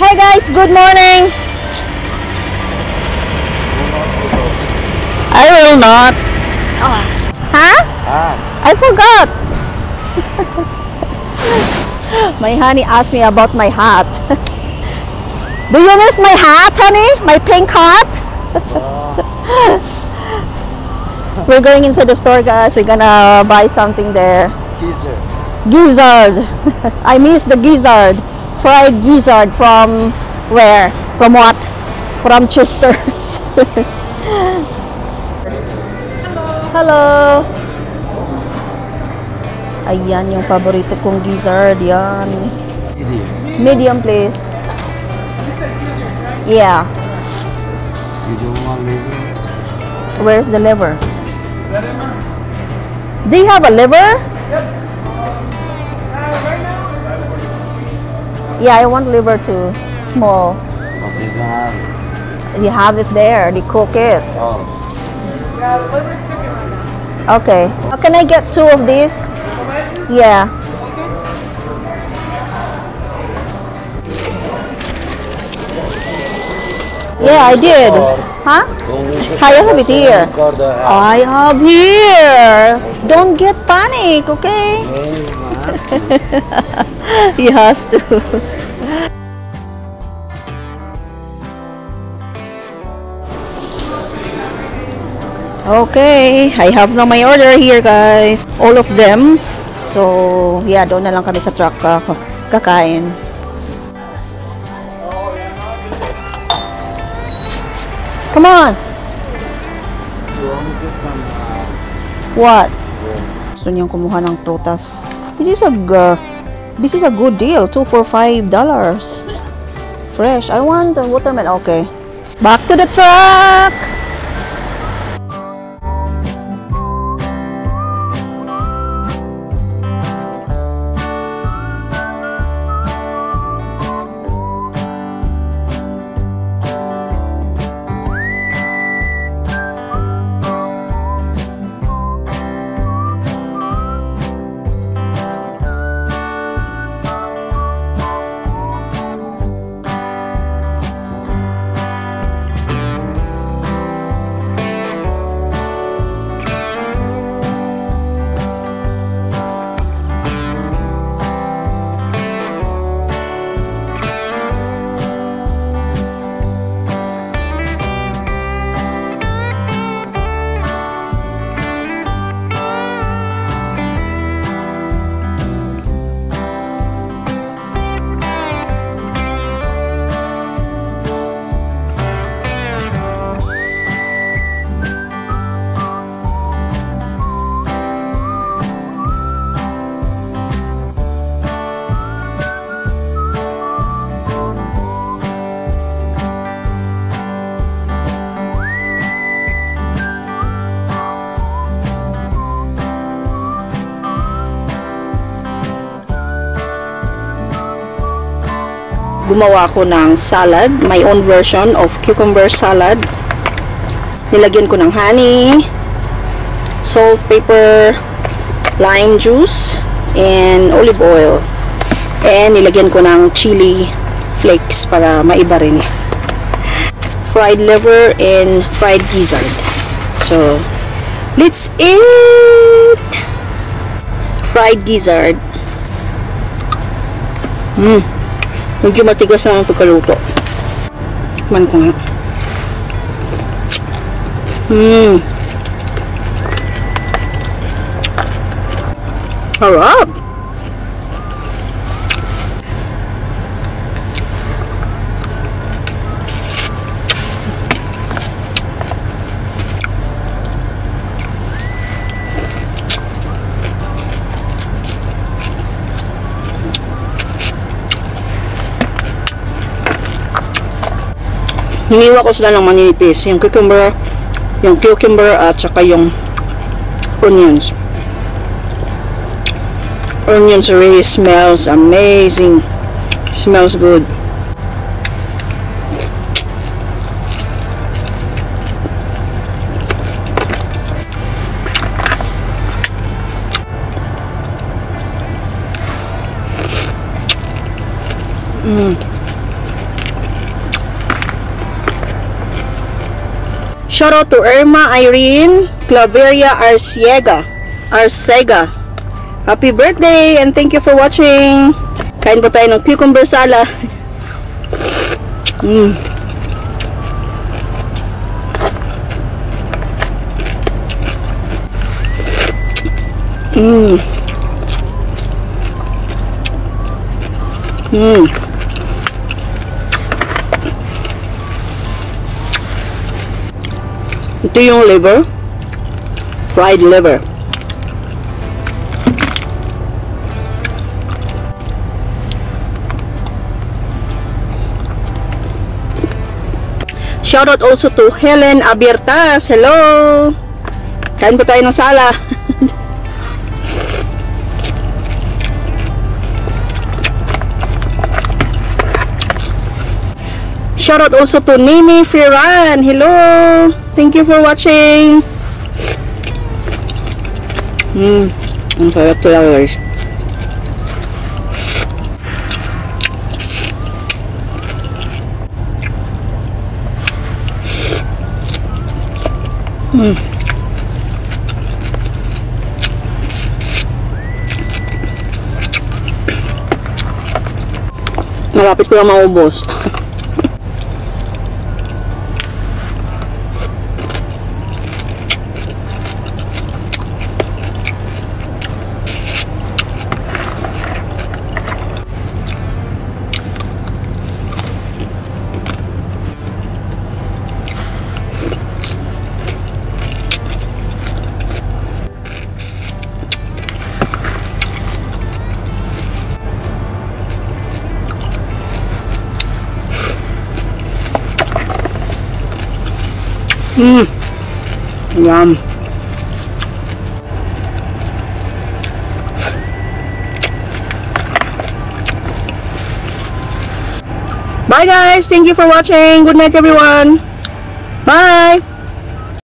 Hey guys, good morning. I will not. Huh? I forgot. My honey asked me about my hat. Do you miss my hat, honey? My pink hat? We're going inside the store, guys. We're gonna buy something there. Gizzard. I miss the gizzard. Fried gizzard from where? From what? From Chester's. Hello. Ayan yung paborito kong gizzard. Yan. Medium, please. Yeah. You don't want liver? Where's the liver? Do you have a liver? Yeah, I want liver too. Small. But they don't have it. You have it there. They cook it. Oh. Yeah, the liver's cooking right now. Okay. Can I get 2 of these? Yeah. Yeah, I did. Huh? I have it here. I have here. Don't get panic, okay? He has to. Okay, I have now my order here, guys. All of them. So, yeah, doon na lang kami sa truck kakain. Come on. What? Gusto niyang kumuha ng prutas. This is a good deal. 2 for $5. Fresh. I want the watermelon. Okay. Back to the truck. Gumawa ko ng salad, my own version of cucumber salad. Nilagyan ko ng honey, salt, pepper, lime juice, and olive oil. And nilagyan ko ng chili flakes para maiba rin. Fried liver and fried gizzard. So, let's eat! Fried gizzard. Medyo matigas na ang pagkaluto. Tikman ko nga. Harap! Hiniwa ko sila ng maninipis. Yung cucumber at saka yung onions. Onions really smells amazing. Smells good. Shout out to Irma Irene Claveria Arcega. Happy birthday and thank you for watching. Kain po tayo ng cucumber salad. Ito yung liver. Fried liver. Shoutout also to Helen Abiertas. Hello! Kain po tayo ng sala. Shoutout also to Nimi Firan. Hello! Thank you for watching. Ang sarap talaga guys. Malapit ko lang maubos. Yum. Bye guys. Thank you for watching. Good night everyone. Bye.